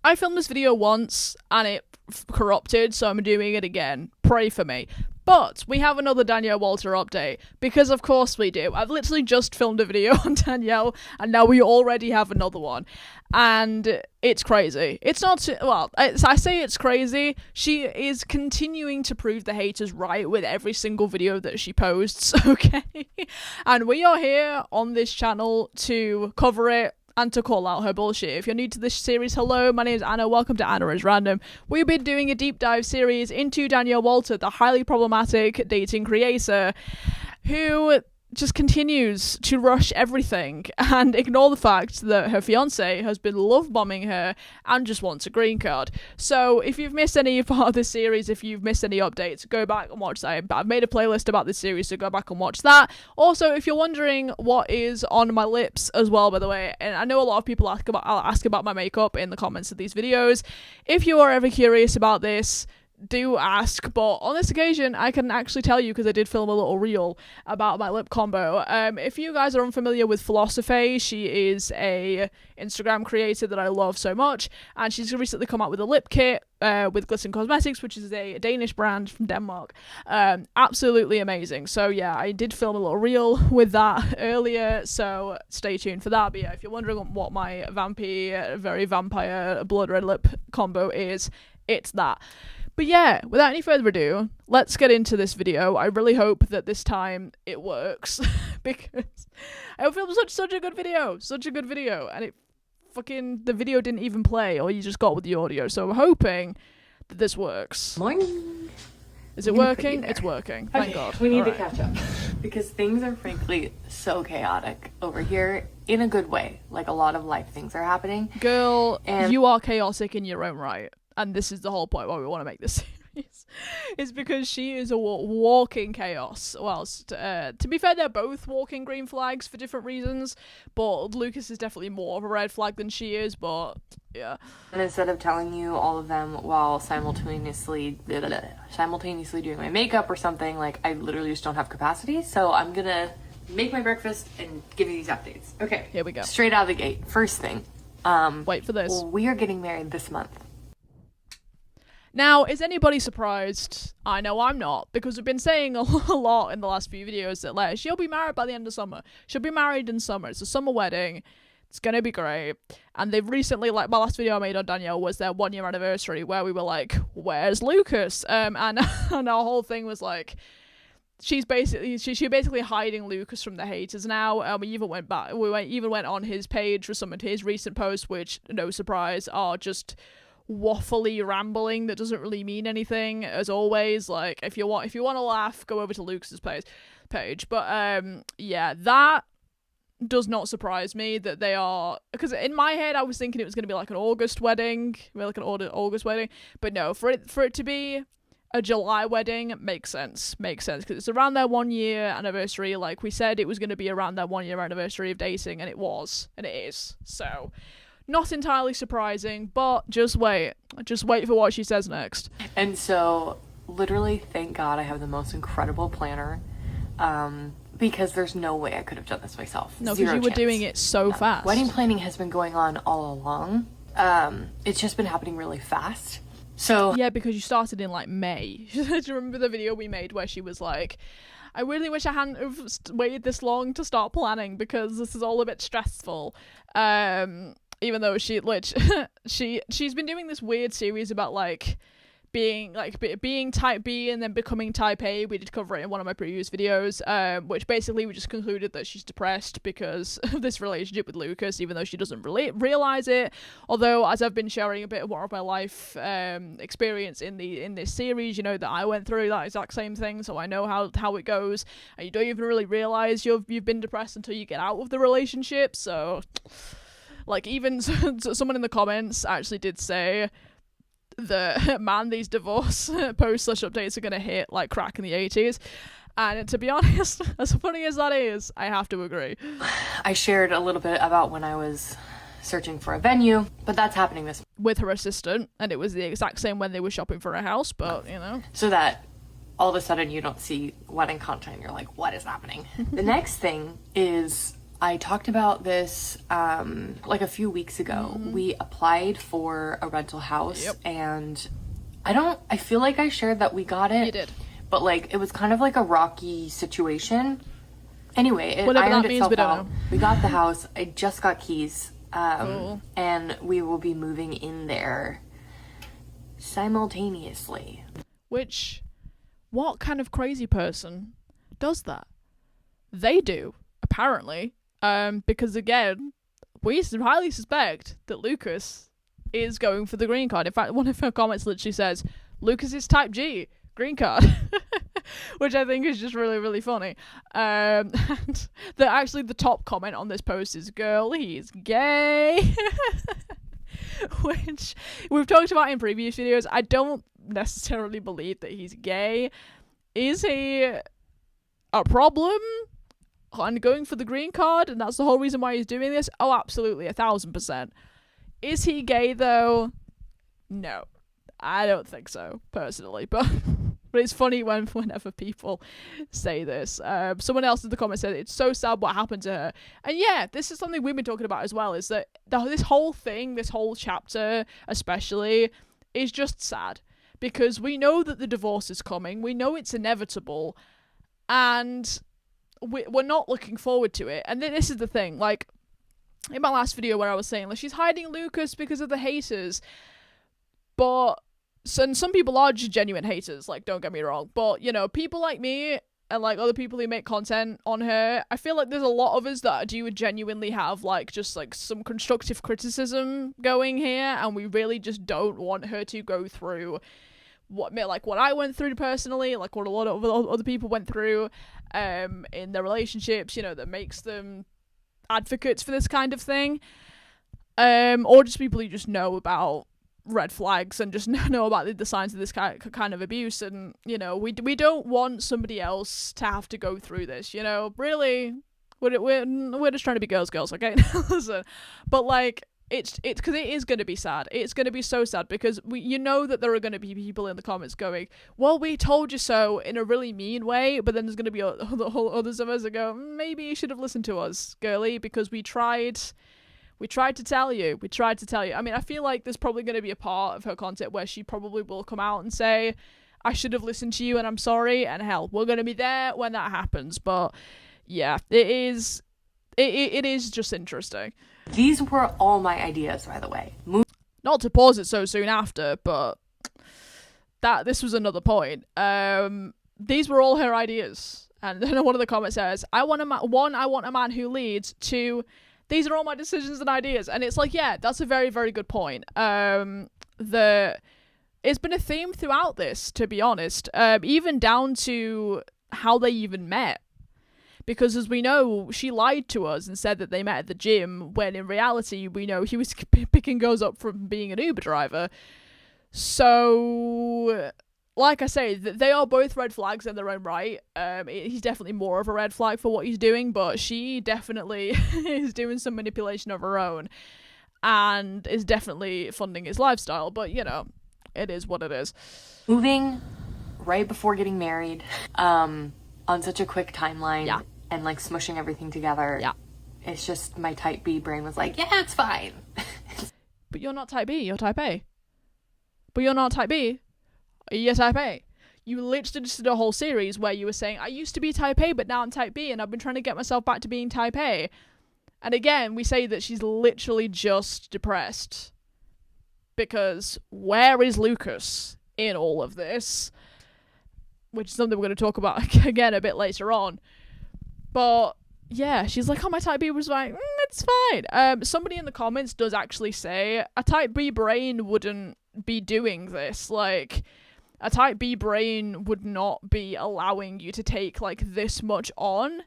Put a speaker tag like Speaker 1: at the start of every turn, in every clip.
Speaker 1: I filmed this video once and it corrupted, so I'm doing it again. Pray for me. But we have another Danielle Walter update, because of course we do. I've literally just filmed a video on Danielle, and now we already have another one. And it's crazy. It's not, well, I say it's crazy. She is continuing to prove the haters right with every single video that she posts, okay? And we are here on this channel to cover it and to call out her bullshit. If you're new to this series, hello, my name is Anna, welcome to Anna is Random. We've been doing a deep dive series into Danielle Walter, the highly problematic dating creator, who just continues to rush everything and ignore the fact that her fiance has been love bombing her and just wants a green card. So if you've missed any part of this series, if you've missed any updates, go back and watch that. I've made a playlist about this series, so go back and watch that. Also, if you're wondering what is on my lips as well, by the way, and I know a lot of people ask about my makeup in the comments of these videos. If you are ever curious about this, do ask, but on this occasion I can actually tell you because I did film a little reel about my lip combo. If you guys are unfamiliar with Philosophy, she is a Instagram creator that I love so much, and she's recently come out with a lip kit with Glisten Cosmetics, which is a Danish brand from Denmark. Absolutely amazing. So yeah, I did film a little reel with that earlier, so stay tuned for that. But yeah, if you're wondering what my very vampire blood red lip combo is, it's that. But yeah, without any further ado, let's get into this video. I really hope that this time it works because I filmed such a good video, and the video didn't even play, or you just got with the audio. So I'm hoping that this works.
Speaker 2: Morning.
Speaker 1: Is it working? It's working. Thank God.
Speaker 2: We need to catch up because things are frankly so chaotic over here in a good way. Like a lot of life things are happening.
Speaker 1: Girl, you are chaotic in your own right. And this is the whole point why we want to make this series, is because she is a walking chaos. Whilst, to be fair, they're both walking green flags for different reasons, but Lucas is definitely more of a red flag than she is, but yeah.
Speaker 2: And instead of telling you all of them while simultaneously doing my makeup or something, like, I literally just don't have capacity, so I'm gonna make my breakfast and give you these updates. Okay.
Speaker 1: Here we go.
Speaker 2: Straight out of the gate. First thing.
Speaker 1: Wait for this.
Speaker 2: We are getting married this month.
Speaker 1: Now, is anybody surprised? I know I'm not, because we've been saying a lot in the last few videos that, like, she'll be married by the end of summer. She'll be married in summer. It's a summer wedding. It's gonna be great. And they've recently, like, my last video I made on Danielle was their 1 year anniversary, where we were like, where's Lucas? And our whole thing was like, she's basically hiding Lucas from the haters now. We even went on his page for some of his recent posts, which, no surprise, are just waffly rambling that doesn't really mean anything, as always. Like, if you want to laugh, go over to Lucas's page. But yeah, that does not surprise me that they are, because in my head I was thinking it was going to be like an August wedding, but no, for it to be a July wedding makes sense, because it's around their 1 year anniversary. Like we said, it was going to be around their 1 year anniversary of dating, and it was, and it is. So not entirely surprising, but just wait for what she says next.
Speaker 2: And so, literally, thank God I have the most incredible planner, because there's no way I could have done this myself.
Speaker 1: No, because you were doing it so fast.
Speaker 2: Wedding planning has been going on all along. It's just been happening really fast. So
Speaker 1: yeah, because you started in like May. Do you remember the video we made where she was like, I really wish I hadn't have waited this long to start planning because this is all a bit stressful. Even though she's been doing this weird series about like being type B and then becoming type A. We did cover it in one of my previous videos, which basically we just concluded that she's depressed because of this relationship with Lucas, even though she doesn't really realize it. Although, as I've been sharing a bit more of my life experience in this series, you know that I went through that exact same thing, so I know how it goes. And you don't even really realize you've been depressed until you get out of the relationship. So, like, even someone in the comments actually did say these divorce post/updates are gonna hit like crack in the 80s, and to be honest, as funny as that is, I have to agree.
Speaker 2: I shared a little bit about when I was searching for a venue, but that's happening this
Speaker 1: with her assistant, and it was the exact same when they were shopping for a house, but you know,
Speaker 2: so that all of a sudden you don't see wedding content, you're like, what is happening? The next thing is I talked about this like a few weeks ago. We applied for a rental house, and I feel like I shared that we got it.
Speaker 1: You did.
Speaker 2: But like it was kind of like a rocky situation. Anyway, it
Speaker 1: Whatever
Speaker 2: ironed
Speaker 1: that means,
Speaker 2: itself
Speaker 1: we don't
Speaker 2: out.
Speaker 1: know.
Speaker 2: We got the house. I just got keys.
Speaker 1: Cool.
Speaker 2: And we will be moving in there simultaneously.
Speaker 1: Which, what kind of crazy person does that? They do, apparently. Because again, we highly suspect that Lucas is going for the green card. In fact, one of her comments literally says, Lucas is type G, green card. Which I think is just really, really funny. And the top comment on this post is, girl, he's gay. Which we've talked about in previous videos. I don't necessarily believe that he's gay. Is he a problem on going for the green card, and that's the whole reason why he's doing this? Oh, absolutely, 1,000%. Is he gay though? No, I don't think so personally, but it's funny whenever people say this. Someone else in the comments said it's so sad what happened to her, and yeah, this is something we've been talking about as well. Is that this whole thing, this whole chapter especially, is just sad because we know that the divorce is coming. We know it's inevitable, and we're not looking forward to it. And this is the thing, like in my last video where I was saying, like, she's hiding Lucas because of the haters, but some people are just genuine haters, like, don't get me wrong, but you know, people like me and like other people who make content on her, I feel like there's a lot of us that do genuinely have like just like some constructive criticism going here, and we really just don't want her to go through what I went through personally, like what a lot of other people went through in their relationships, you know, that makes them advocates for this kind of thing, or just people who just know about red flags and just know about the signs of this kind of abuse. And you know, we don't want somebody else to have to go through this, you know. Really, we're just trying to be girls, okay? Listen, but like it's because it is going to be sad. It's going to be so sad because you know that there are going to be people in the comments going, well, we told you so, in a really mean way, but then there's going to be others of us that go, maybe you should have listened to us, girly, because we tried to tell you. I mean, I feel like there's probably going to be a part of her content where she probably will come out and say, I should have listened to you and I'm sorry, and hell, we're going to be there when that happens. But yeah, it is just interesting.
Speaker 2: These were all my ideas, by the way.
Speaker 1: Not to pause it so soon after, but this was another point. These were all her ideas. And then one of the comments says, I want a man who leads. 2, these are all my decisions and ideas. And it's like, yeah, that's a very, very good point. It's been a theme throughout this, to be honest, even down to how they even met. Because as we know, she lied to us and said that they met at the gym, when in reality, we know he was picking girls up from being an Uber driver. So, like I say, they are both red flags in their own right. He's definitely more of a red flag for what he's doing, but she definitely is doing some manipulation of her own and is definitely funding his lifestyle. But, you know, it is what it is.
Speaker 2: Moving right before getting married, on such a quick timeline,
Speaker 1: yeah,
Speaker 2: and like smushing everything together.
Speaker 1: Yeah.
Speaker 2: It's just my type B brain was like, yeah, it's fine.
Speaker 1: But you're not type B, you're type A. But you're not type B, you're type A. You literally just did a whole series where you were saying, I used to be type A, but now I'm type B, and I've been trying to get myself back to being type A. And again, we say that she's literally just depressed. Because where is Lucas in all of this? Which is something we're going to talk about again a bit later on. But yeah, she's like, oh, my type B was like, it's fine. Somebody in the comments does actually say a type B brain wouldn't be doing this. Like, a type B brain would not be allowing you to take like this much on.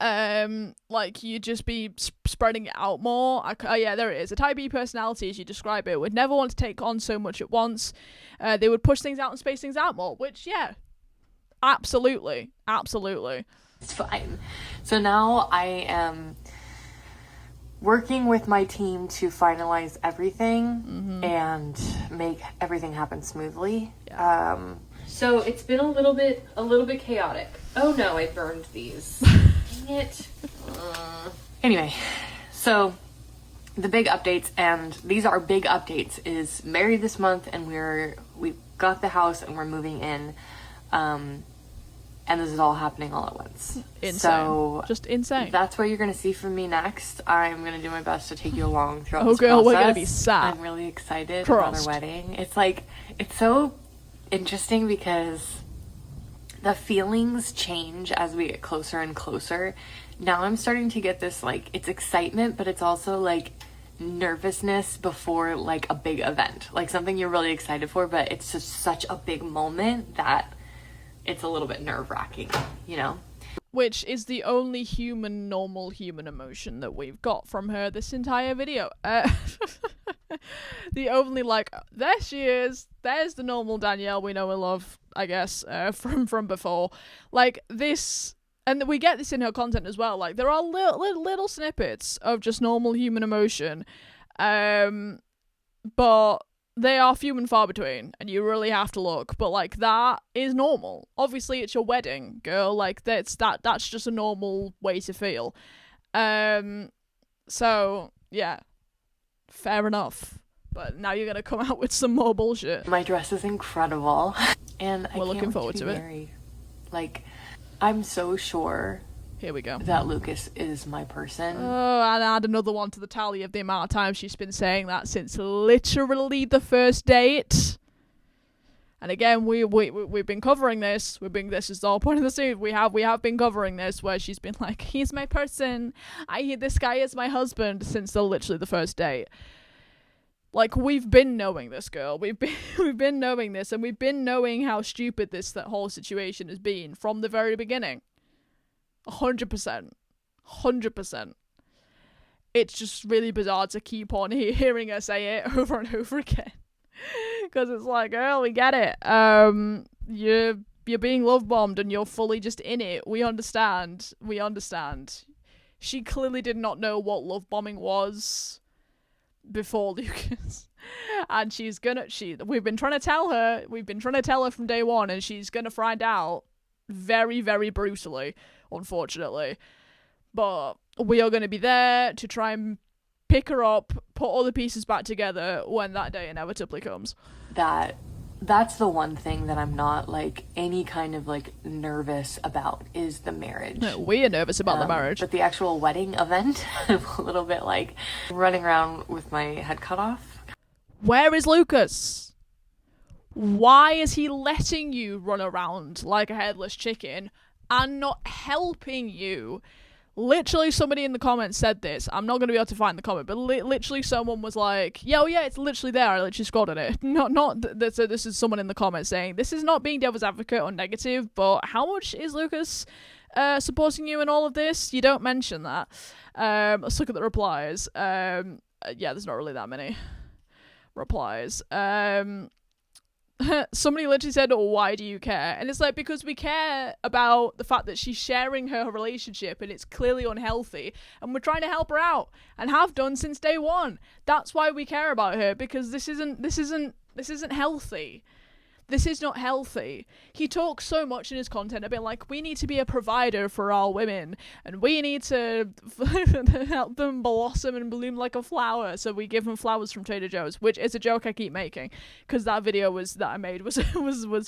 Speaker 1: Like, you'd just be spreading it out more. Yeah, there it is. A type B personality, as you describe it, would never want to take on so much at once. They would push things out and space things out more, which, yeah, absolutely.
Speaker 2: It's fine. So now I am working with my team to finalize everything and make everything happen smoothly. Yeah. So it's been a little bit chaotic. Oh no, I burned these. Dang it. Anyway, so the big updates, and these are big updates, is married this month, and we've got the house and we're moving in. And this is all happening all at once.
Speaker 1: Insane.
Speaker 2: So
Speaker 1: just insane.
Speaker 2: That's what you're going to see from me next. I'm going to do my best to take you along throughout this
Speaker 1: girl,
Speaker 2: process.
Speaker 1: we're going to be sad.
Speaker 2: I'm really excited about our wedding. It's so interesting because the feelings change as we get closer and closer. Now I'm starting to get this, like, it's excitement, but it's also, like, nervousness before, like, a big event. Like, something you're really excited for, but it's just such a big moment that it's a little bit nerve-wracking, you know?
Speaker 1: Which is the only normal human emotion that we've got from her this entire video. The only, like, there she is. There's the normal Danielle we know and love, I guess, from before. Like, this, and we get this in her content as well. Like, there are little snippets of just normal human emotion, but they are few and far between, and you really have to look. But, like, that is normal. Obviously, it's your wedding, girl. Like, that's just a normal way to feel. So, yeah. Fair enough. But now you're gonna come out with some more bullshit.
Speaker 2: My dress is incredible. And
Speaker 1: we're looking forward to it.
Speaker 2: Married. Like, I'm so sure
Speaker 1: here we go.
Speaker 2: That Lucas is my person.
Speaker 1: Oh, and add another one to the tally of the amount of times she's been saying that since literally the first date. And again, we've been covering this. This is the whole point of the series. We have been covering this, where she's been like, he's my person. This guy is my husband, since literally the first date. Like, we've been knowing this, girl. We've been knowing this, and we've been knowing how stupid that whole situation has been from the very beginning. 100%. 100%. It's just really bizarre to keep on hearing her say it over and over again. Because it's like, girl, we get it. You're being love bombed and you're fully just in it. We understand. She clearly did not know what love bombing was before Lucas. And we've been trying to tell her from day one, and she's gonna find out very, very brutally, unfortunately. But we are going to be there to try and pick her up, put all the pieces back together when that day inevitably comes.
Speaker 2: That's the one thing that I'm not, like, any kind of, like, nervous about is the marriage.
Speaker 1: No, we are nervous about the marriage.
Speaker 2: But the actual wedding event, I'm a little bit, like, running around with my head cut off.
Speaker 1: Where is Lucas? Why is he letting you run around like a headless chicken and not helping you? Literally, somebody in the comments said this. I'm not going to be able to find the comment, but literally someone was like, yeah, it's literally there. I literally scrolled it. So this is someone in the comments saying, this is not being devil's advocate or negative, but how much is Lucas supporting you in all of this? You don't mention that. Let's look at the replies. Yeah, there's not really that many replies. Somebody literally said, oh, why do you care? And it's like, because we care about the fact that she's sharing her relationship and it's clearly unhealthy, and we're trying to help her out and have done since day one. That's why we care about her, because this isn't healthy. This is not healthy. He talks so much in his content about, like, we need to be a provider for our women, and we need to help them blossom and bloom like a flower, so we give them flowers from Trader Joe's, which is a joke I keep making, because that video that I made was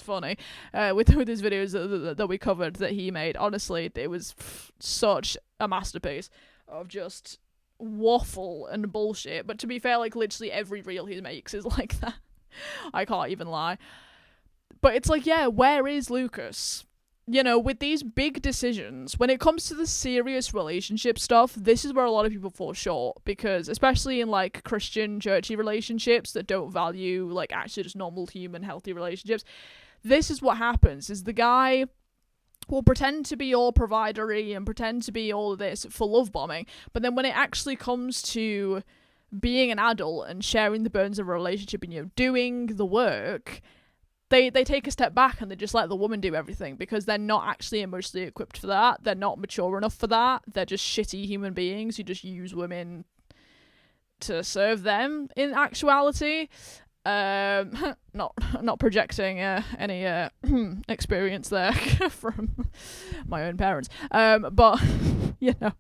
Speaker 1: funny, with his videos that we covered that he made. Honestly, it was such a masterpiece of just waffle and bullshit. But to be fair, like, literally every reel he makes is like that. I can't even lie. But it's like, yeah, where is Lucas? You know, with these big decisions, when it comes to the serious relationship stuff, this is where a lot of people fall short, because especially in, like, Christian churchy relationships that don't value, like, actually just normal human healthy relationships, this is what happens, is the guy will pretend to be all providery and pretend to be all of this for love bombing, but then when it actually comes to being an adult and sharing the burdens of a relationship and, you know, doing the work, they take a step back and they just let the woman do everything, because they're not actually emotionally equipped for that. They're not mature enough for that. They're just shitty human beings who just use women to serve them in actuality. Not projecting any experience there from my own parents. But you know,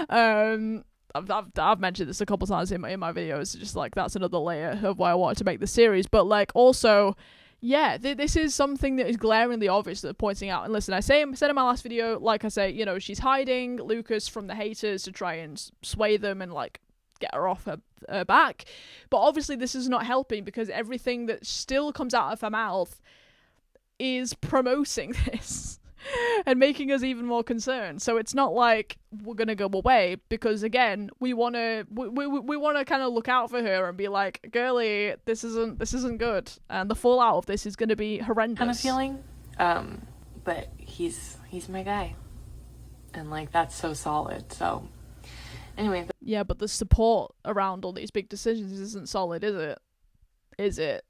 Speaker 1: I've mentioned this a couple times in my videos. Just like that's another layer of why I wanted to make the series. But like also, yeah, this is something that is glaringly obvious that they're pointing out. And listen, I said in my last video, like I say, you know, she's hiding Lucas from the haters to try and sway them and like get her off her back. But obviously this is not helping because everything that still comes out of her mouth is promoting this and making us even more concerned. So it's not like we're gonna go away because again we want to kind of look out for her and be like, girly, this isn't good, and the fallout of this is going to be horrendous
Speaker 2: kind of feeling. But he's my guy, and like that's so solid. So anyway,
Speaker 1: yeah, but the support around all these big decisions isn't solid, is it?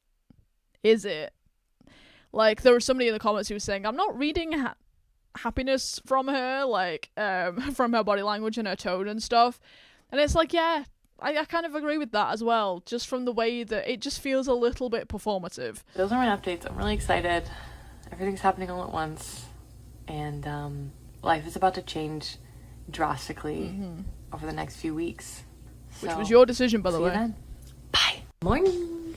Speaker 1: Like, there was somebody in the comments who was saying, I'm not reading happiness from her, like, from her body language and her tone and stuff. And it's like, yeah, I kind of agree with that as well, just from the way that it just feels a little bit performative.
Speaker 2: Those are my updates. I'm really excited. Everything's happening all at once. And life is about to change drastically over the next few weeks.
Speaker 1: Which was your decision, by the way.
Speaker 2: Then. Bye. Morning.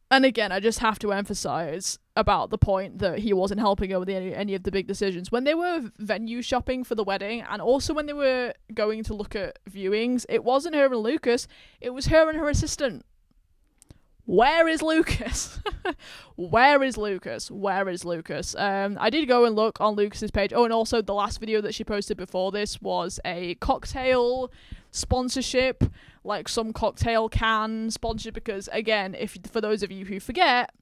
Speaker 1: And again, I just have to emphasize about the point that he wasn't helping her with any of the big decisions. When they were venue shopping for the wedding, and also when they were going to look at viewings, it wasn't her and Lucas, it was her and her assistant. Where is Lucas? Where is Lucas? I did go and look on Lucas's page. Oh, and also the last video that she posted before this was a cocktail sponsorship, like some cocktail can sponsorship, because again, for those of you who forget,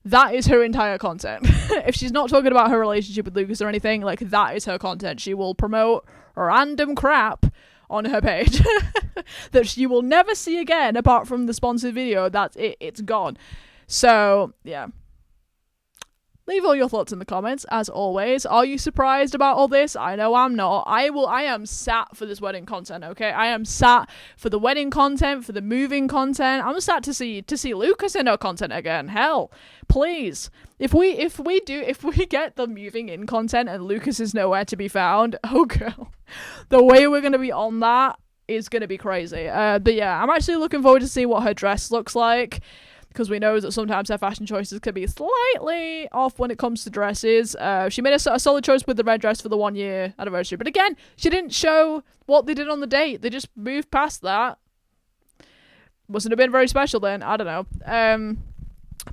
Speaker 1: that is her entire content. If she's not talking about her relationship with Lucas or anything, like that is her content. She will promote random crap on her page that you will never see again apart from the sponsored video. That's it, it's gone. So yeah, leave all your thoughts in the comments as always. Are you surprised about all this? I know I'm not. I am sat for this wedding content, okay? I am sat for the wedding content, for the moving content. I'm sat to see Lucas in her content again. Hell, please. If we get the moving in content and Lucas is nowhere to be found, oh girl, the way we're going to be on that is going to be crazy. But yeah, I'm actually looking forward to see what her dress looks like, because we know that sometimes her fashion choices can be slightly off when it comes to dresses. She made a solid choice with the red dress for the 1 year anniversary. But again, she didn't show what they did on the date. They just moved past that. Mustn't have been very special then. I don't know.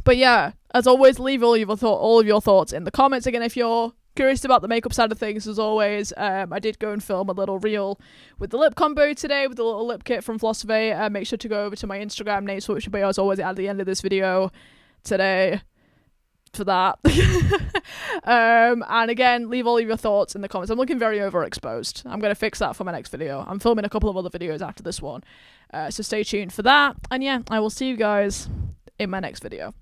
Speaker 1: But yeah, as always, leave all of your thoughts in the comments. Again, if you're curious about the makeup side of things, as always, I did go and film a little reel with the lip combo today with the little lip kit from Philosophy. Make sure to go over to my Instagram, names which will be as always at the end of this video today for that. And again, leave all of your thoughts in the comments. I'm looking very overexposed. I'm going to fix that for my next video. I'm filming a couple of other videos after this one, so stay tuned for that. And yeah, I will see you guys in my next video.